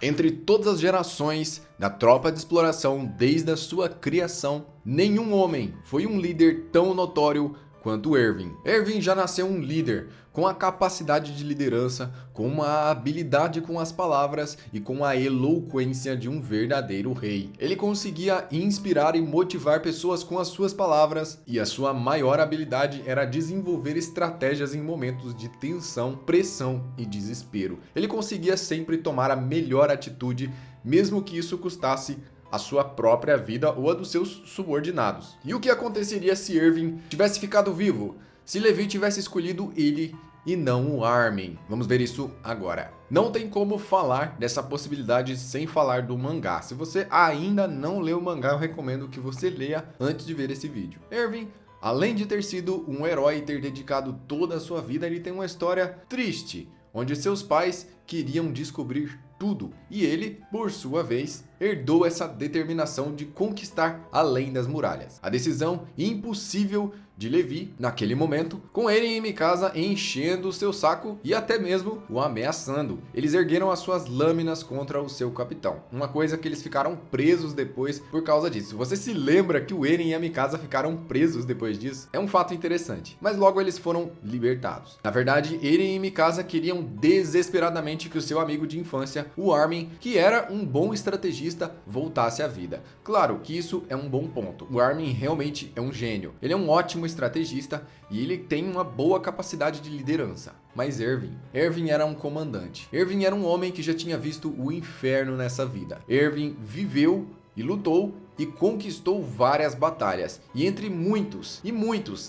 Entre todas as gerações da tropa de exploração desde a sua criação, nenhum homem foi um líder tão notório quanto Erwin. Erwin já nasceu um líder, com a capacidade de liderança, com uma habilidade com as palavras e com a eloquência de um verdadeiro rei. Ele conseguia inspirar e motivar pessoas com as suas palavras, e a sua maior habilidade era desenvolver estratégias em momentos de tensão, pressão e desespero. Ele conseguia sempre tomar a melhor atitude, mesmo que isso custasse a sua própria vida ou a dos seus subordinados. E o que aconteceria se Erwin tivesse ficado vivo? Se Levi tivesse escolhido ele e não o Armin? Vamos ver isso agora. Não tem como falar dessa possibilidade sem falar do mangá. Se você ainda não leu o mangá, eu recomendo que você leia antes de ver esse vídeo. Erwin, além de ter sido um herói e ter dedicado toda a sua vida, ele tem uma história triste, onde seus pais queriam descobrir tudo, e ele, por sua vez, herdou essa determinação de conquistar além das muralhas. A decisão impossível de Levi, naquele momento, com Eren e Mikasa enchendo o seu saco e até mesmo o ameaçando. Eles ergueram as suas lâminas contra o seu capitão. Uma coisa que eles ficaram presos depois por causa disso. Você se lembra que o Eren e a Mikasa ficaram presos depois disso? É um fato interessante. Mas logo eles foram libertados. Na verdade, Eren e Mikasa queriam desesperadamente que o seu amigo de infância, o Armin, que era um bom estrategista, voltasse à vida. Claro que isso é um bom ponto. O Armin realmente é um gênio. Ele é um ótimo estrategista e ele tem uma boa capacidade de liderança. Mas Erwin era um comandante. Erwin era um homem que já tinha visto o inferno nessa vida. Erwin viveu e lutou e conquistou várias batalhas. E entre muitos,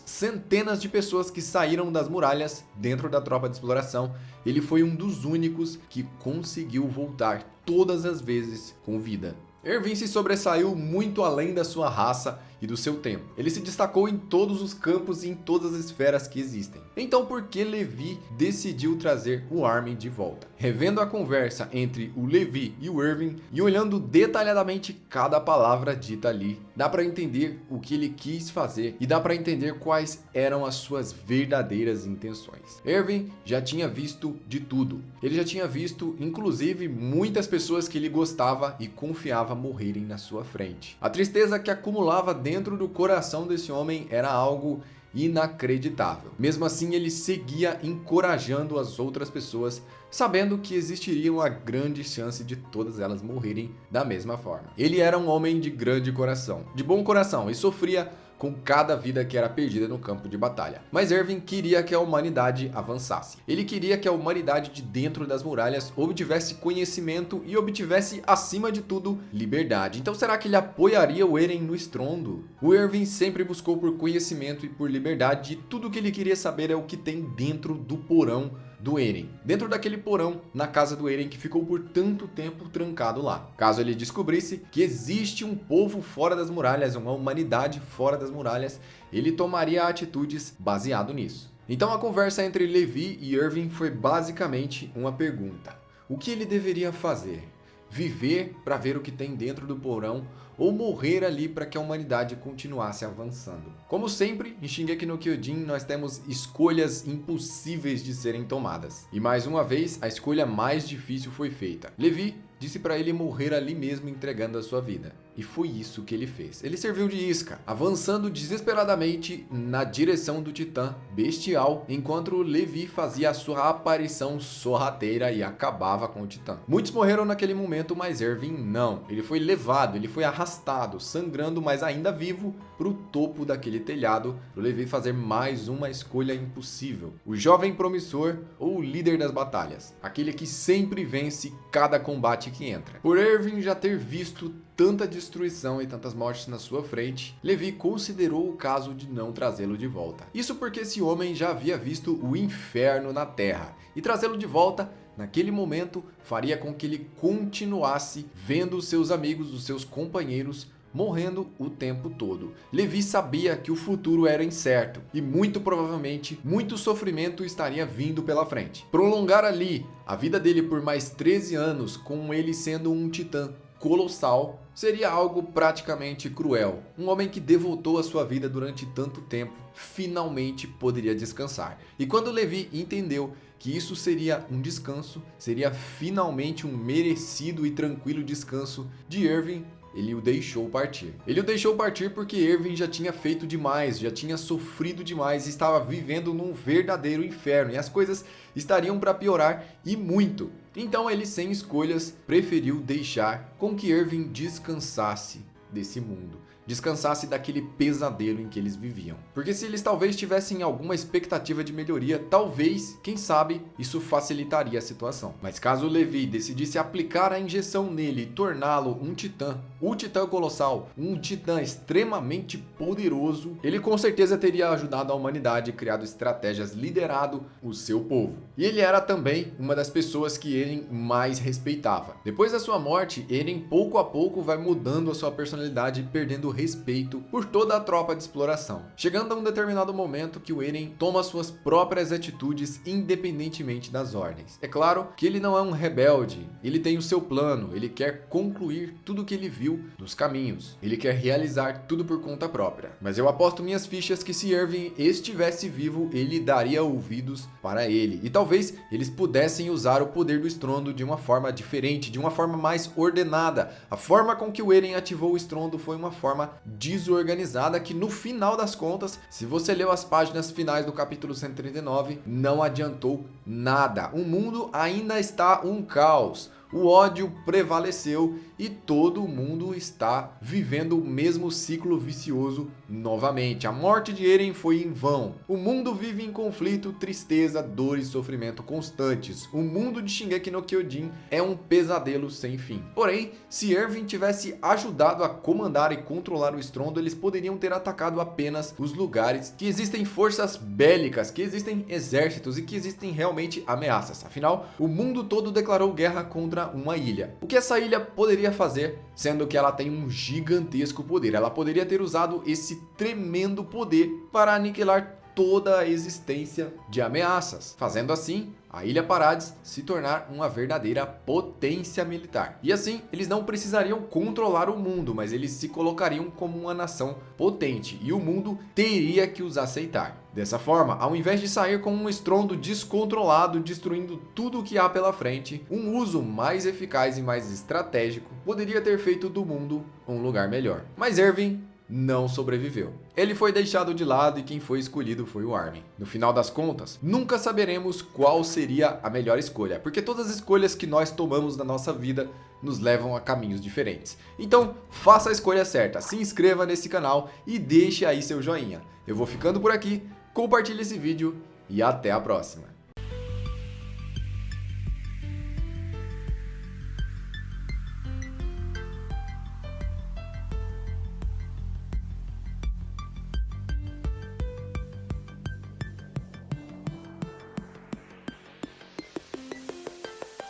centenas de pessoas que saíram das muralhas dentro da tropa de exploração, ele foi um dos únicos que conseguiu voltar todas as vezes com vida. Erwin se sobressaiu muito além da sua raça e do seu tempo. Ele se destacou em todos os campos e em todas as esferas que existem. Então por que Levi decidiu trazer o Armin de volta? Revendo a conversa entre o Levi e o Erwin e olhando detalhadamente cada palavra dita ali, dá para entender o que ele quis fazer e dá para entender quais eram as suas verdadeiras intenções. Erwin já tinha visto de tudo. Ele já tinha visto, inclusive, muitas pessoas que ele gostava e confiava morrerem na sua frente. A tristeza que acumulava dentro do coração desse homem era algo inacreditável. Mesmo assim, ele seguia encorajando as outras pessoas, sabendo que existiria uma grande chance de todas elas morrerem da mesma forma. Ele era um homem de grande coração, de bom coração, e sofria com cada vida que era perdida no campo de batalha. Mas Erwin queria que a humanidade avançasse. Ele queria que a humanidade de dentro das muralhas obtivesse conhecimento e obtivesse, acima de tudo, liberdade. Então será que ele apoiaria o Eren no estrondo? O Erwin sempre buscou por conhecimento e por liberdade, e tudo que ele queria saber é o que tem dentro do porão do Eren. Dentro daquele porão, na casa do Eren, que ficou por tanto tempo trancado lá. Caso ele descobrisse que existe um povo fora das muralhas, uma humanidade fora das muralhas, ele tomaria atitudes baseado nisso. Então a conversa entre Levi e Erwin foi basicamente uma pergunta: o que ele deveria fazer? Viver para ver o que tem dentro do porão ou morrer ali para que a humanidade continuasse avançando? Como sempre, em Shingeki no Kyojin nós temos escolhas impossíveis de serem tomadas. E mais uma vez, a escolha mais difícil foi feita. Levi disse para ele morrer ali mesmo entregando a sua vida. E foi isso que ele fez. Ele serviu de isca, avançando desesperadamente na direção do Titã Bestial, enquanto Levi fazia a sua aparição sorrateira e acabava com o Titã. Muitos morreram naquele momento, mas Erwin não. Ele foi levado, ele foi arrastado, sangrando, mas ainda vivo, para o topo daquele telhado, para Levi fazer mais uma escolha impossível. O jovem promissor ou o líder das batalhas, aquele que sempre vence cada combate que entra. Por Erwin já ter visto tanta destruição e tantas mortes na sua frente, Levi considerou o caso de não trazê-lo de volta. Isso porque esse homem já havia visto o inferno na Terra, e trazê-lo de volta naquele momento faria com que ele continuasse vendo os seus amigos, os seus companheiros, morrendo o tempo todo. Levi sabia que o futuro era incerto e muito provavelmente muito sofrimento estaria vindo pela frente. Prolongar ali a vida dele por mais 13 anos, com ele sendo um titã colossal, seria algo praticamente cruel. Um homem que devotou a sua vida durante tanto tempo, finalmente poderia descansar. E quando Levi entendeu que isso seria um descanso, seria finalmente um merecido e tranquilo descanso de Erwin, ele o deixou partir. Ele o deixou partir porque Erwin já tinha feito demais, já tinha sofrido demais e estava vivendo num verdadeiro inferno. E as coisas estariam para piorar e muito. Então ele, sem escolhas, preferiu deixar com que Erwin descansasse desse mundo. Descansasse daquele pesadelo em que eles viviam. Porque se eles talvez tivessem alguma expectativa de melhoria, talvez, quem sabe, isso facilitaria a situação. Mas caso Levi decidisse aplicar a injeção nele e torná-lo um titã, o titã colossal, um titã extremamente poderoso, ele com certeza teria ajudado a humanidade e criado estratégias, liderado o seu povo. E ele era também uma das pessoas que Eren mais respeitava. Depois da sua morte, Eren pouco a pouco vai mudando a sua personalidade e perdendo respeito por toda a tropa de exploração. Chegando a um determinado momento que o Eren toma suas próprias atitudes independentemente das ordens. É claro que ele não é um rebelde, ele tem o seu plano, ele quer concluir tudo que ele viu nos caminhos. Ele quer realizar tudo por conta própria. Mas eu aposto minhas fichas que se Erwin estivesse vivo, ele daria ouvidos para ele. E talvez eles pudessem usar o poder do estrondo de uma forma diferente, de uma forma mais ordenada. A forma com que o Eren ativou o estrondo foi uma forma desorganizada que no final das contas, se você leu as páginas finais do capítulo 139, não adiantou nada. O mundo ainda está um caos. O ódio prevaleceu e todo mundo está vivendo o mesmo ciclo vicioso novamente. A morte de Eren foi em vão. O mundo vive em conflito, tristeza, dor e sofrimento constantes. O mundo de Shingeki no Kyojin é um pesadelo sem fim. Porém, se Erwin tivesse ajudado a comandar e controlar o estrondo, eles poderiam ter atacado apenas os lugares que existem forças bélicas, que existem exércitos e que existem realmente ameaças. Afinal, o mundo todo declarou guerra contra uma ilha. O que essa ilha poderia fazer, sendo que ela tem um gigantesco poder? Ela poderia ter usado esse tremendo poder para aniquilar toda a existência de ameaças, fazendo assim a Ilha Paradis se tornar uma verdadeira potência militar. E assim, eles não precisariam controlar o mundo, mas eles se colocariam como uma nação potente e o mundo teria que os aceitar. Dessa forma, ao invés de sair com um estrondo descontrolado, destruindo tudo o que há pela frente, um uso mais eficaz e mais estratégico poderia ter feito do mundo um lugar melhor. Mas Erwin não sobreviveu. Ele foi deixado de lado e quem foi escolhido foi o Armin. No final das contas, nunca saberemos qual seria a melhor escolha, porque todas as escolhas que nós tomamos na nossa vida nos levam a caminhos diferentes. Então, faça a escolha certa, se inscreva nesse canal e deixe aí seu joinha. Eu vou ficando por aqui, compartilhe esse vídeo e até a próxima.